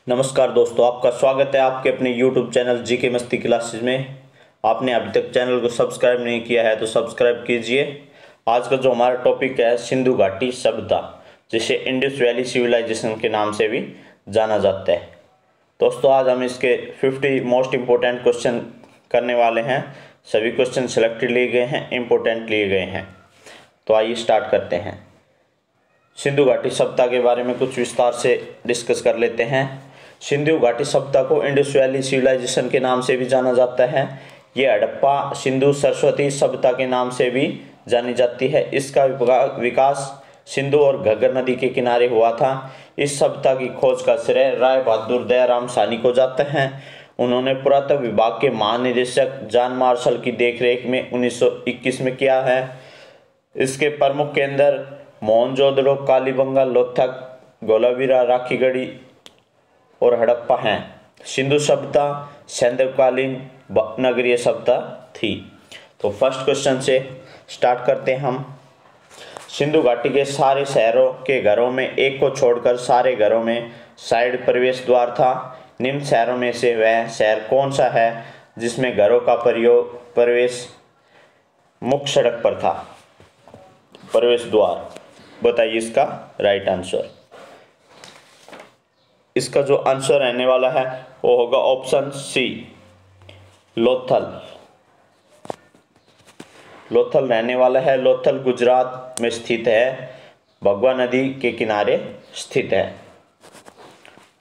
नमस्कार दोस्तों, आपका स्वागत है आपके अपने YouTube चैनल जीके मस्ती क्लासेस में। आपने अभी तक चैनल को सब्सक्राइब नहीं किया है तो सब्सक्राइब कीजिए। आज का जो हमारा टॉपिक है सिंधु घाटी सभ्यता, जिसे इंडस वैली सिविलाइजेशन के नाम से भी जाना जाता है। दोस्तों आज हम इसके 50 मोस्ट इम्पोर्टेंट क्वेश्चन करने वाले हैं। सभी क्वेश्चन सिलेक्टेड लिए गए हैं, इम्पोर्टेंट लिए गए हैं। तो आइए स्टार्ट करते हैं। सिंधु घाटी सभ्यता के बारे में कुछ विस्तार से डिस्कस कर लेते हैं। सिंधु घाटी सभ्यता को इंडस वैली सिविलाइजेशन के नाम से भी जाना जाता है। ये हड़प्पा सिंधु सरस्वती सभ्यता के नाम से भी जानी जाती है। इसका विकास सिंधु और घग्गर नदी के किनारे हुआ था। इस सभ्यता की खोज का श्रेय राय बहादुर दयाराम साहनी को जाता है। उन्होंने पुरातत्व विभाग के महानिदेशक जॉन मार्शल की देखरेख में 1921 में किया है। इसके प्रमुख केंद्र मोहनजोदड़ो, कालीबंगा, लोथक, धोलावीरा, राखीगढ़ी और हड़प्पा हैं। सिंधु सभ्यता सैंधवकालीन नगरीय सभ्यता थी। तो फर्स्ट क्वेश्चन से स्टार्ट करते हैं हम। सिंधु घाटी के सारे शहरों के घरों में एक को छोड़कर सारे घरों में साइड प्रवेश द्वार था। निम्न शहरों में से वह शहर कौन सा है जिसमें घरों का प्रवेश मुख्य सड़क पर था? प्रवेश द्वार बताइए इसका राइट आंसर। इसका जो आंसर रहने वाला है वो होगा ऑप्शन सी, लोथल। लोथल रहने वाला है। लोथल गुजरात में स्थित है, भगवा नदी के किनारे स्थित है।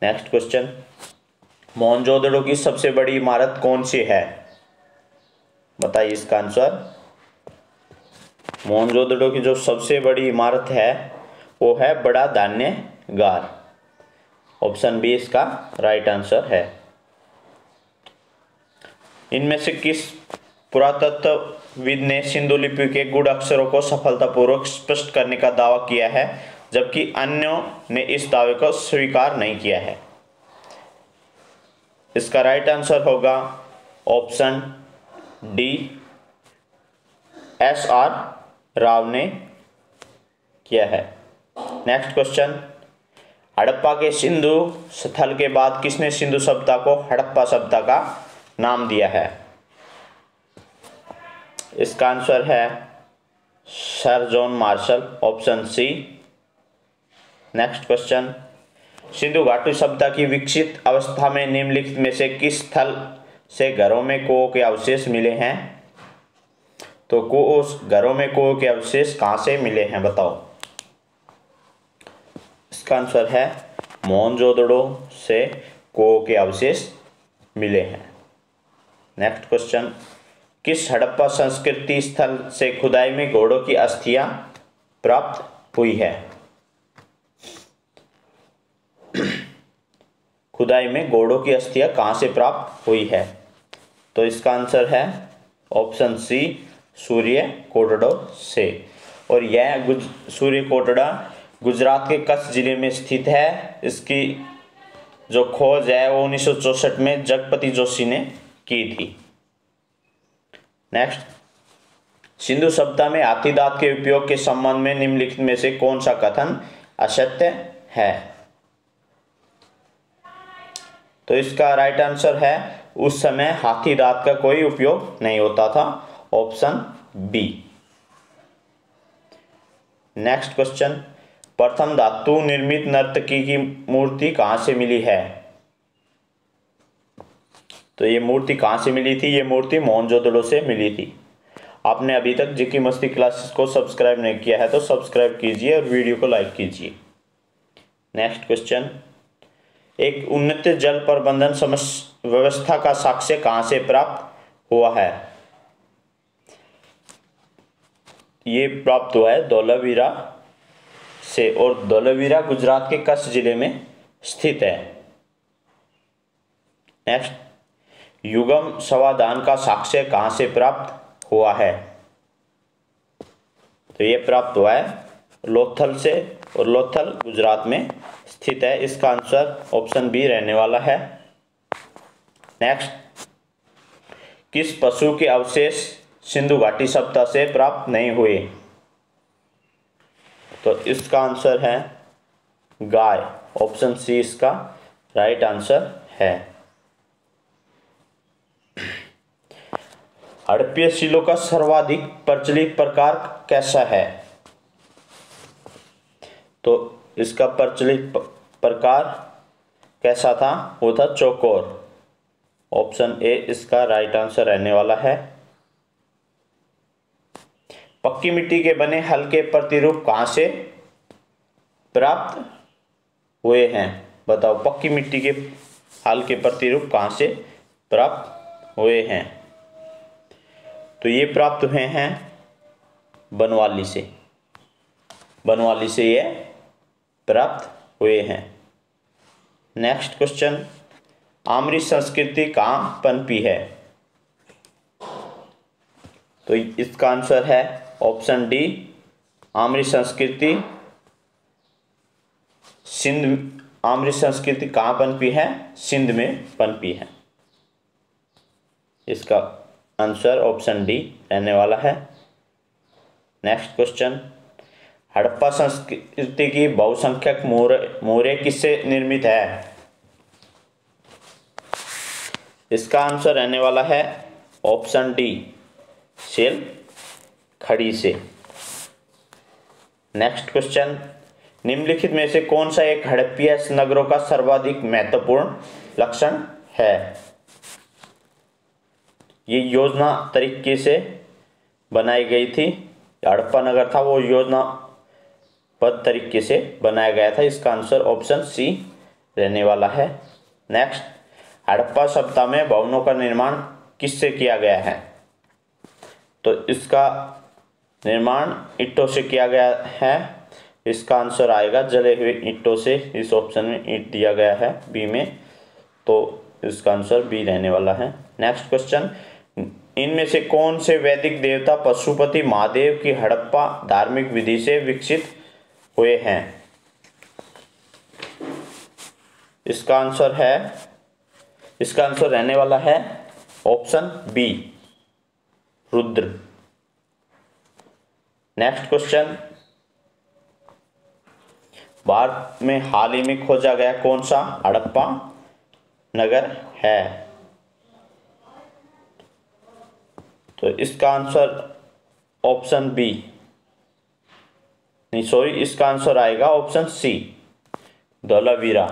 नेक्स्ट क्वेश्चन, मोहनजोदड़ो की सबसे बड़ी इमारत कौन सी है? बताइए इसका आंसर। मोहनजोदड़ो की जो सबसे बड़ी इमारत है वो है बड़ा धान्यगार। ऑप्शन बी इसका राइट आंसर है। इनमें से किस पुरातत्वविद ने सिंधु लिपि के गूढ़ अक्षरों को सफलतापूर्वक स्पष्ट करने का दावा किया है, जबकि अन्यों ने इस दावे को स्वीकार नहीं किया है? इसका राइट आंसर होगा ऑप्शन डी, SR राव ने किया है। नेक्स्ट क्वेश्चन, हड़प्पा के सिंधु स्थल के बाद किसने सिंधु सभ्यता को हड़प्पा सभ्यता का नाम दिया है? इसका आंसर है sir John Marshall, option C. Next question, Sindhu घाटी सभ्यता की विकसित अवस्था में निम्नलिखित में से किस स्थल से घरों में कुओं के अवशेष मिले हैं? तो घरों में कुओं के अवशेष कहाँ से मिले हैं बताओ? इसका आंसर है मोहनजोदड़ो से कुओं के अवशेष मिले हैं। नेक्स्ट क्वेश्चन, किस हड़प्पा संस्कृति स्थल से खुदाई में घोड़ों की अस्थियां प्राप्त हुई है? खुदाई में घोड़ों की अस्थियां कहाँ से प्राप्त हुई है? तो इसका आंसर है ऑप्शन सी, सूर्य कोटड़ा से। और यह सूर्य कोटड़ा गुजरात के कच्छ जिले में स्थित है। इसकी जो खोज है वो 1964 में जगपति जोशी ने की थी। नेक्स्ट, सिंधु सभ्यता में हाथी दांत के उपयोग के संबंध में निम्नलिखित में से कौन सा कथन असत्य है? तो इसका राइट आंसर है उस समय हाथी दांत का कोई उपयोग नहीं होता था। Option B. नेक्स्ट क्वेश्चन, प्रथम धातु निर्मित नर्तकी की मूर्ति कहां से मिली है? तो ये मूर्ति कहां से मिली थी? ये मूर्ति मोहनजोदड़ो से मिली थी। आपने अभी तक जीके मस्ती क्लासेस को सब्सक्राइब नहीं किया है तो सब्सक्राइब कीजिए और वीडियो को लाइक कीजिए। नेक्स्ट क्वेश्चन, एक उन्नत जल प्रबंधन व्यवस्था का साक्ष्य कहां से प्राप्त हुआ है? ये प्राप्त हुआ है धोलावीरा से, और धोलावीरा गुजरात के कच्छ जिले में स्थित है। नेक्स्ट, युगम समाधान का साक्ष्य कहां से प्राप्त हुआ है? तो ये प्राप्त हुआ है लोथल से, और लोथल गुजरात में स्थित है। इसका आंसर ऑप्शन बी रहने वाला है। नेक्स्ट, किस पशु के अवशेष सिंधु घाटी सभ्यता से प्राप्त नहीं हुए? तो इसका आंसर है गाय, ऑप्शन सी इसका राइट आंसर है। हड़प्पीय शिलों का सर्वाधिक प्रचलित प्रकार कैसा है? तो इसका प्रचलित प्रकार कैसा था? वो था चौकोर। ऑप्शन ए इसका राइट आंसर रहने वाला है। पक्की मिट्टी के बने हल्के प्रतिरूप कहाँ से प्राप्त हुए हैं? बताओ, पक्की मिट्टी के हल्के प्रतिरूप कहाँ से प्राप्त हुए हैं? तो ये प्राप्त हुए हैं बनवाली से। बनवाली से ये प्राप्त हुए हैं। नेक्स्ट क्वेश्चन, आम्री संस्कृति कहाँ पनपी है? तो इसका आंसर है ऑप्शन डी, आम्री संस्कृति सिंध। आम्री संस्कृति कहाँ पनपी है? सिंध में पनपी है। इसका आंसर ऑप्शन डी रहने वाला है। नेक्स्ट क्वेश्चन, हड़प्पा संस्कृति की बहुसंख्यक मोहरें किससे निर्मित है? इसका आंसर रहने वाला है ऑप्शन डी, सेल खड़ी से। नेक्स्ट क्वेश्चन, निम्नलिखित में से कौन सा एक हड़प्पीय नगरों का सर्वाधिक महत्वपूर्ण लक्षण है? ये योजना तरीके से बनाई गई थी। हड़प्पा नगर था वो योजनाबद्ध तरीके से बनाया गया था। इसका आंसर ऑप्शन सी रहने वाला है। नेक्स्ट, हड़प्पा सभ्यता में भवनों का निर्माण किससे किया गया है? तो इसका निर्माण ईंटों से किया गया है। इसका आंसर आएगा जले हुए ईंटों से। इस ऑप्शन में ईंट दिया गया है बी में, तो इसका आंसर बी रहने वाला है। नेक्स्ट क्वेश्चन, इनमें से कौन से वैदिक देवता पशुपति महादेव की हड़प्पा धार्मिक विधि से विकसित हुए हैं? इसका आंसर रहने वाला है option B, Rudra. Next question, Bharat में हाल ही में खोजा गया कौन सा हड़प्पा नगर है? तो इसका आंसर ऑप्शन बी, नहीं सॉरी, इसका आंसर आएगा ऑप्शन सी, धोलावीरा।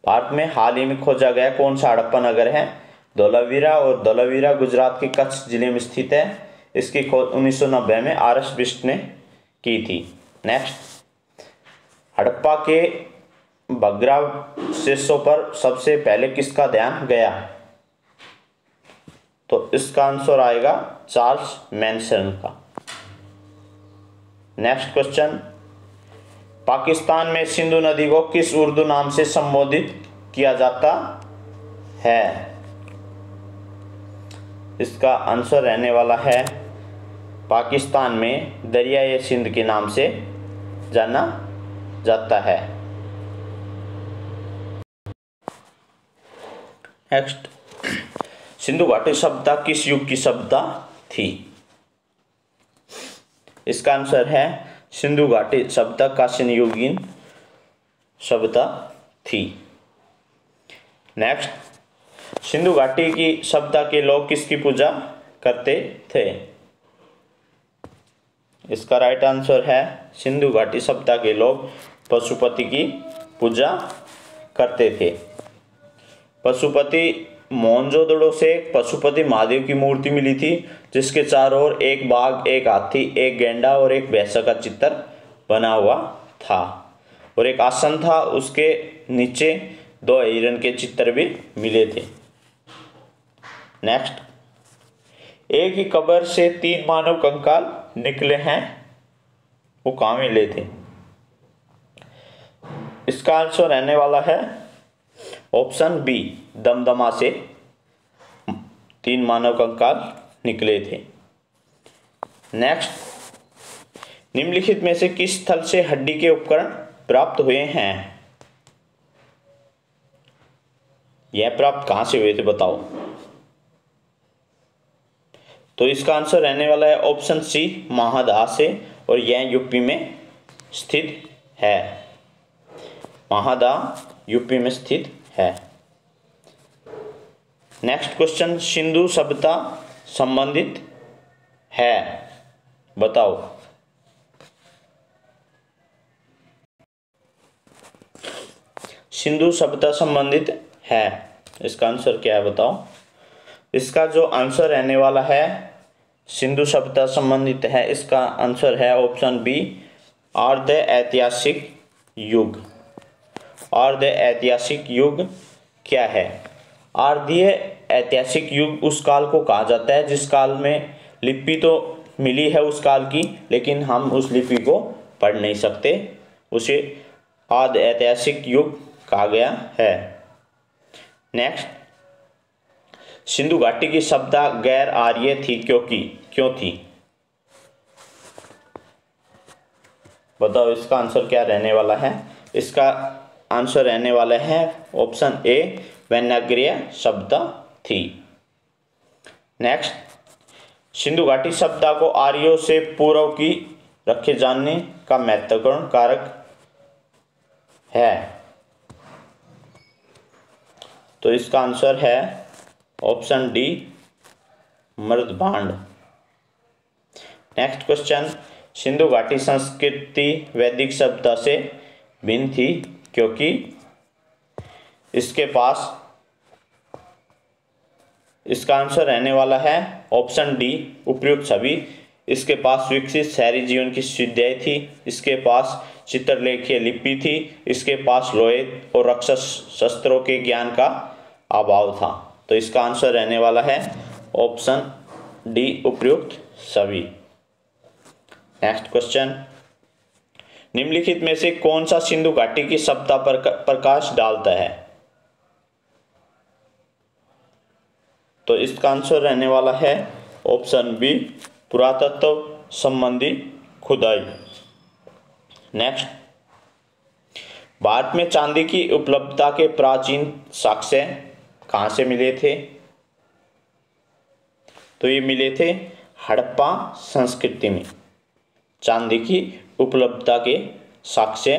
भारत में हाल ही में खोजा गया कौन सा हड़प्पा नगर है? धोलावीरा। और धोलावीरा गुजरात के कच्छ जिले में स्थित है। इसकी खोज 1990 में आर.एस. बिष्ट ने की थी। नेक्स्ट, हड़प्पा के भग्नावशेषों पर सबसे पहले किसका ध्यान गया? तो इसका आंसर आएगा चार्ल्स मैनसन का। नेक्स्ट क्वेश्चन, पाकिस्तान में सिंधु नदी को किस उर्दू नाम से संबोधित किया जाता है? इसका आंसर रहने वाला है पाकिस्तान में दरियाए सिंध के नाम से जाना जाता है। नेक्स्ट, सिंधु घाटी सभ्यता किस युग की सभ्यता थी? इसका आंसर है सिंधु घाटी सभ्यता कांस्य युगीन सभ्यता थी। नेक्स्ट, सिंधु घाटी की सभ्यता के लोग किसकी पूजा करते थे? इसका राइट आंसर है सिंधु घाटी सभ्यता के लोग पशुपति की पूजा करते थे। पशुपति मोहनजोदड़ो से पशुपति महादेव की मूर्ति मिली थी, जिसके चारों ओर एक बाघ, एक हाथी, एक गैंडा और एक भैंसा का चित्र बना हुआ था और एक आसन था। उसके नीचे 2 हिरण के चित्र भी मिले थे। नेक्स्ट, एक ही कब्र से 3 मानव कंकाल निकले हैं, वो कहाँ मिले थे? इसका आंसर रहने वाला है ऑप्शन बी, दमदमा से 3 मानव कंकाल निकले थे। नेक्स्ट, निम्नलिखित में से किस स्थल से हड्डी के उपकरण प्राप्त हुए हैं? यह प्राप्त कहां से हुए थे बताओ? तो इसका आंसर रहने वाला है ऑप्शन सी, महादा से, और यह यूपी में स्थित है। महादा यूपी में स्थित है। नेक्स्ट क्वेश्चन, सिंधु सभ्यता संबंधित है, बताओ। सिंधु सभ्यता संबंधित है, इसका आंसर क्या है बताओ। इसका जो आंसर रहने वाला है सिंधु सभ्यता संबंधित है, इसका आंसर है ऑप्शन बी, अर्ध ऐतिहासिक युग। अर्ध ऐतिहासिक युग क्या है? अर्धीय ऐतिहासिक युग उस काल को कहा जाता है जिस काल में लिपि तो मिली है उस काल की, लेकिन हम उस लिपि को पढ़ नहीं सकते, उसे अर्ध ऐतिहासिक युग कहा गया है। नेक्स्ट, सिंधु घाटी की सभ्यता गैर आर्य थी क्यों थी? बताओ इसका आंसर क्या रहने वाला है। इसका आंसर रहने वाला है ऑप्शन ए, वैनाग्रीय सभ्यता थी। नेक्स्ट, सिंधु घाटी सभ्यता को आर्यों से पूर्व की रखे जाने का महत्वपूर्ण कारक है, तो इसका आंसर है ऑप्शन डी, मृदभांड। नेक्स्ट क्वेश्चन, सिंधु घाटी संस्कृति वैदिक सभ्यता से भिन्न थी क्योंकि इसके पास, इसका आंसर रहने वाला है ऑप्शन डी, उपर्युक्त सभी। इसके पास विकसित शहरी जीवन की सुविधाएं थी, इसके पास चित्रलेखीय लिपि थी, इसके पास लोहे और रक्षस शस्त्रों के ज्ञान का अभाव था, तो इसका आंसर रहने वाला है ऑप्शन डी, उपर्युक्त सभी। नेक्स्ट क्वेश्चन, निम्नलिखित में से कौन सा सिंधु घाटी की सभ्यता पर प्रकाश डालता है? तो इसका आंसर रहने वाला है ऑप्शन बी, पुरातत्व संबंधी खुदाई। नेक्स्ट, भारत में चांदी की उपलब्धता के प्राचीन साक्ष्य कहाँ से मिले थे? तो ये मिले थे हड़प्पा संस्कृति में। चांदी की उपलब्धता के साक्ष्य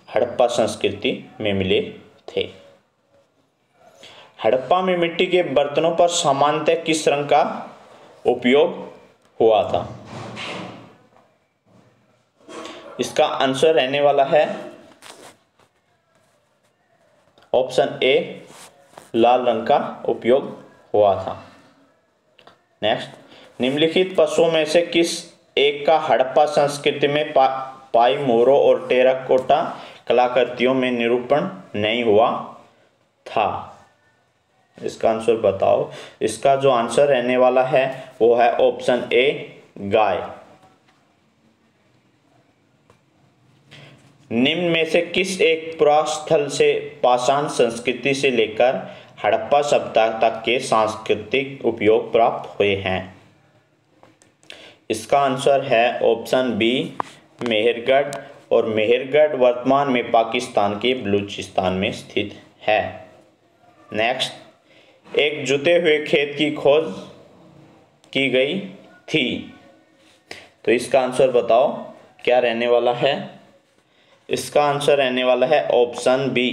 हड़प्पा संस्कृति में मिले थे। हड़प्पा में मिट्टी के बर्तनों पर सामान्यतः किस रंग का उपयोग हुआ था? इसका आंसर रहने वाला है ऑप्शन ए, लाल रंग का उपयोग हुआ था। नेक्स्ट, निम्नलिखित पशुओं में से किस एक का हड़प्पा संस्कृति में पाई मोरों और टेराकोटा कलाकृतियों में निरूपण नहीं हुआ था? इसका आंसर बताओ। इसका जो आंसर रहने वाला है वो है ऑप्शन ए, गाय। निम्न में से किस एक पुरास्थल से पाषाण संस्कृति से लेकर हड़प्पा सभ्यता तक के सांस्कृतिक उपयोग प्राप्त हुए हैं? इसका आंसर है ऑप्शन बी, मेहरगढ़, और मेहरगढ़ वर्तमान में पाकिस्तान के बलूचिस्तान में स्थित है। नेक्स्ट, एक जुते हुए खेत की खोज की गई थी, तो इसका आंसर बताओ क्या रहने वाला है। इसका आंसर रहने वाला है ऑप्शन बी,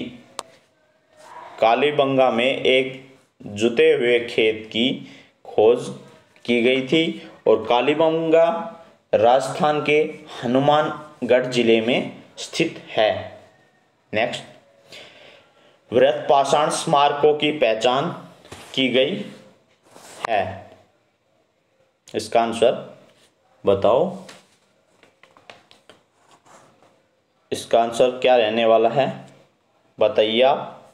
कालीबंगा में एक जुते हुए खेत की खोज की गई थी, और कालीबंगा राजस्थान के हनुमानगढ़ जिले में स्थित है। नेक्स्ट, वृहत पाषाण स्मारकों की पहचान की गई है, इसका आंसर बताओ। इसका आंसर क्या रहने वाला है बताइए आप।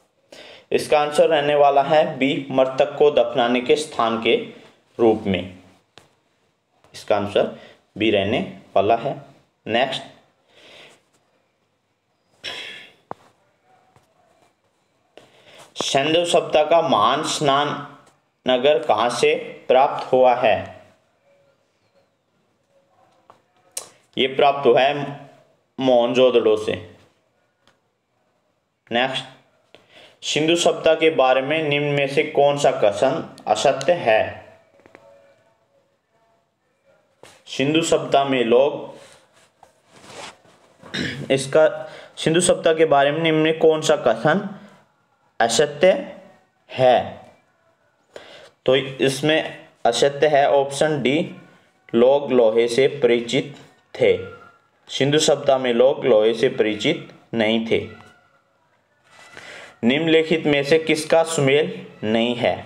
इसका आंसर रहने वाला है बी, मृतक को दफनाने के स्थान के रूप में। इसका आंसर बी रहने वाला है। नेक्स्ट, सिंधु सभ्यता का महान स्नान नगर कहां से प्राप्त हुआ है? ये प्राप्त हुआ है मोहनजोदड़ो से। नेक्स्ट, सिंधु सभ्यता के बारे में निम्न में से कौन सा कथन असत्य है? सिंधु सभ्यता में लोग, इसका सिंधु सभ्यता के बारे में निम्न में कौन सा कथन असत्य है? तो इसमें असत्य है ऑप्शन डी, लोग लोहे से परिचित थे। सिंधु सभ्यता में लोग लोहे से परिचित नहीं थे। निम्नलिखित में से किसका सुमेल नहीं है?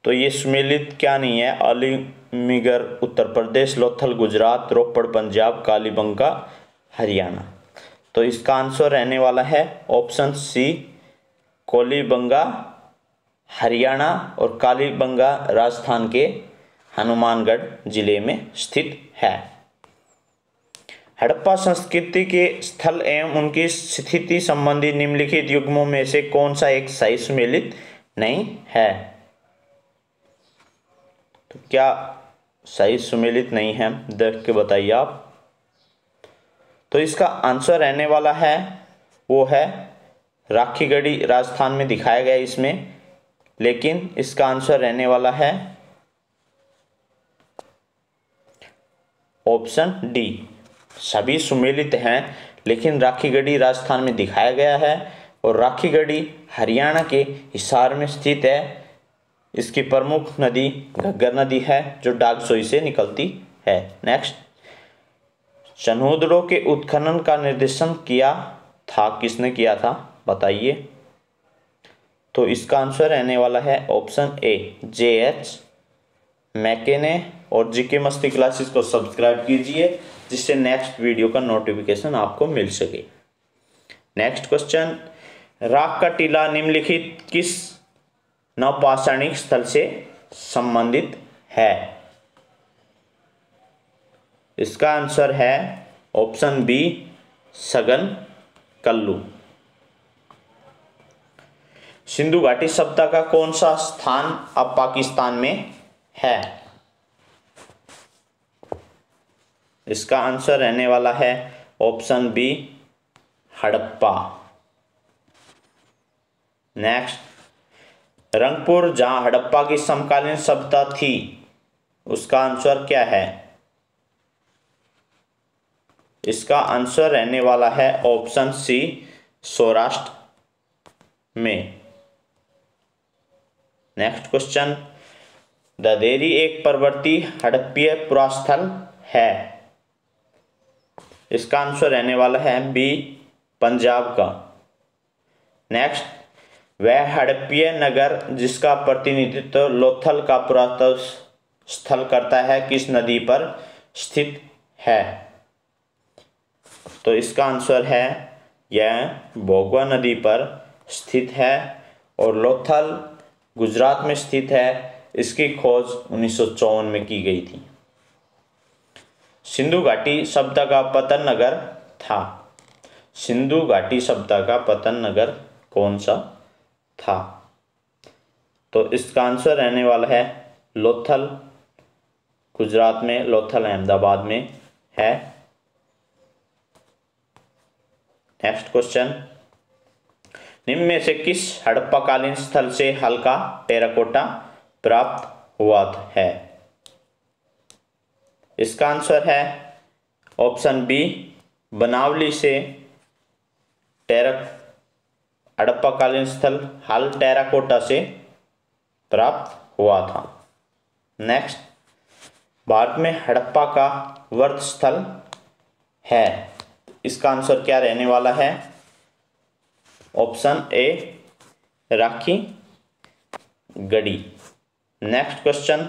तो ये सुमेलित क्या नहीं है? अलीमिगर उत्तर प्रदेश, लोथल गुजरात, रोपड़ पंजाब, कालीबंगा हरियाणा। तो इसका आंसर रहने वाला है ऑप्शन सी, कोलीबंगा हरियाणा और कालीबंगा राजस्थान के हनुमानगढ़ जिले में स्थित है। हड़प्पा संस्कृति के स्थल एवं उनकी स्थिति संबंधी निम्नलिखित युग्मों में से कौन सा एक सही सुमेलित नहीं है? तो क्या सही सुमेलित नहीं है, देख के बताइए आप। तो इसका आंसर रहने वाला है वो है राखीगढ़ी राजस्थान में दिखाया गया इसमें, लेकिन इसका आंसर रहने वाला है ऑप्शन डी। सभी सुमेलित हैं लेकिन राखीगढ़ी राजस्थान में दिखाया गया है और राखीगढ़ी हरियाणा के हिसार में स्थित है। इसकी प्रमुख नदी घग्गर नदी है जो डागसोई से निकलती है। नेक्स्ट, चन्हूदड़ों के उत्खनन का निर्देशन किया था, किसने किया था बताइए? तो इसका आंसर रहने वाला है ऑप्शन ए, JH मैके ने। और जीके मस्ती क्लासेस को सब्सक्राइब कीजिए जिससे नेक्स्ट वीडियो का नोटिफिकेशन आपको मिल सके। नेक्स्ट क्वेश्चन, राख का टीला निम्नलिखित किस नवपाषाणिक स्थल से संबंधित है? इसका आंसर है ऑप्शन बी, सघन कल्लू। सिंधु घाटी सभ्यता का कौन सा स्थान अब पाकिस्तान में है? इसका आंसर रहने वाला है option B, Harappa. Next, Rangpur जहां हड़प्पा की समकालीन सभ्यता थी उसका आंसर क्या है? इसका आंसर रहने वाला है ऑप्शन सी, सौराष्ट्र में। नेक्स्ट क्वेश्चन, ददेरी एक परवर्ती हड़प्पीय पुरास्थल है। इसका आंसर रहने वाला है बी, पंजाब का। नेक्स्ट, वह हड़प्पीय नगर जिसका प्रतिनिधित्व लोथल का पुरातत्व स्थल करता है किस नदी पर स्थित है? तो इसका आंसर है यह भोगवा नदी पर स्थित है और लोथल गुजरात में स्थित है। इसकी खोज 1954 में की गई थी। सिंधु घाटी सभ्यता का पतन नगर था। सिंधु घाटी सभ्यता का पतन नगर कौन सा था? तो इसका आंसर रहने वाला है लोथल, गुजरात में, लोथल अहमदाबाद में है। नेक्स्ट क्वेश्चन, निम्न में से किस हड़प्पाकालीन स्थल से हल्का टेराकोटा प्राप्त हुआ है? इसका आंसर है ऑप्शन बी, बनावली से हड़प्पाकालीन स्थल हल टेराकोटा से प्राप्त हुआ था। नेक्स्ट, भारत में हड़प्पा का वर्त स्थल है। इसका आंसर क्या रहने वाला है? Option A, Rakhi Garhi. Next question,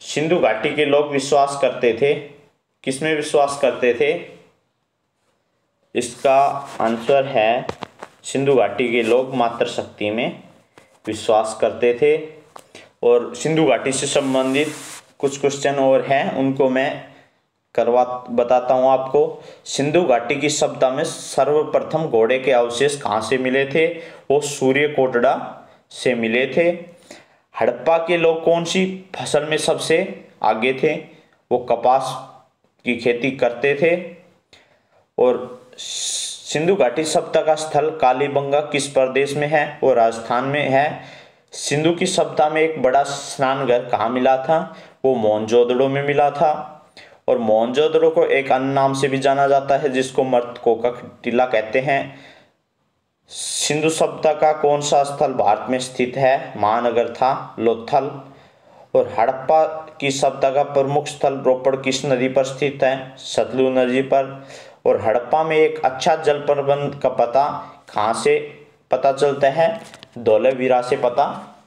Sindhu घाटी के लोग विश्वास करते थे, किसमें विश्वास करते थे? इसका आंसर है सिंधु घाटी के लोग मातृशक्ति में विश्वास करते थे। और सिंधु घाटी से संबंधित कुछ क्वेश्चन और हैं, उनको मैं बताता हूँ आपको। सिंधु घाटी की सभ्यता में सर्वप्रथम घोड़े के अवशेष कहाँ से मिले थे? वो सूर्यकोटड़ा से मिले थे। हड़प्पा के लोग कौन सी फसल में सबसे आगे थे? वो कपास की खेती करते थे। और सिंधु घाटी सभ्यता का स्थल कालीबंगा किस प्रदेश में है? वो राजस्थान में है। सिंधु की सभ्यता में एक बड़ा स्नानघर कहाँ मिला था? वो मोहनजोदड़ो में मिला था। और मोहनजोदड़ो को एक अन्य नाम से भी जाना जाता है जिसको मर्तको का टीला कहते हैं। सिंधु सभ्यता का कौन सा स्थल भारत में स्थित है? महानगर था, लोथल। और हड़प्पा की सभ्यता का प्रमुख स्थल रोपड़ किस नदी पर स्थित है? सतलुज नदी पर। और हड़प्पा में एक अच्छा जल प्रबंध का पता कहाँ से पता चलता है? धोलावीरा से पता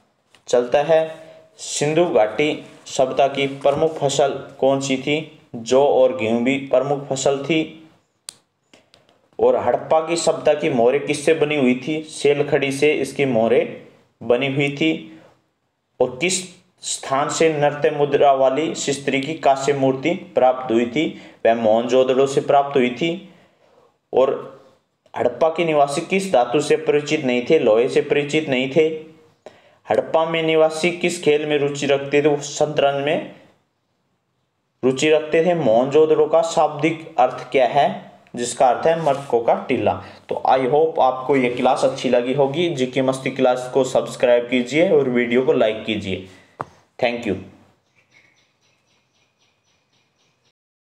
चलता है। सिंधु घाटी सभ्यता की प्रमुख फसल कौन सी थी? जौ और गेहूं भी प्रमुख फसल थी। और हड़प्पा की सभ्यता की मोहरें किससे बनी हुई थी? सेलखड़ी से इसकी मोहरें बनी हुई थी। और किस स्थान से नृत्य मुद्रा वाली शिस्त्री की कांस्य मूर्ति प्राप्त हुई थी? वह मोहनजोदड़ो से प्राप्त हुई थी। और हड़प्पा के निवासी किस धातु से परिचित नहीं थे? लोहे से परिचित नहीं थे। हड़प्पा में निवासी किस खेल में रुचि रखते थे? वो शतरंज में रुचि रखते थे। मोहनजोदड़ो का शाब्दिक अर्थ क्या है? जिसका अर्थ है मटकों का टीला। तो आई होप आपको ये क्लास अच्छी लगी होगी। जीके मस्ती क्लास को सब्सक्राइब कीजिए और वीडियो को लाइक कीजिए। Thank you.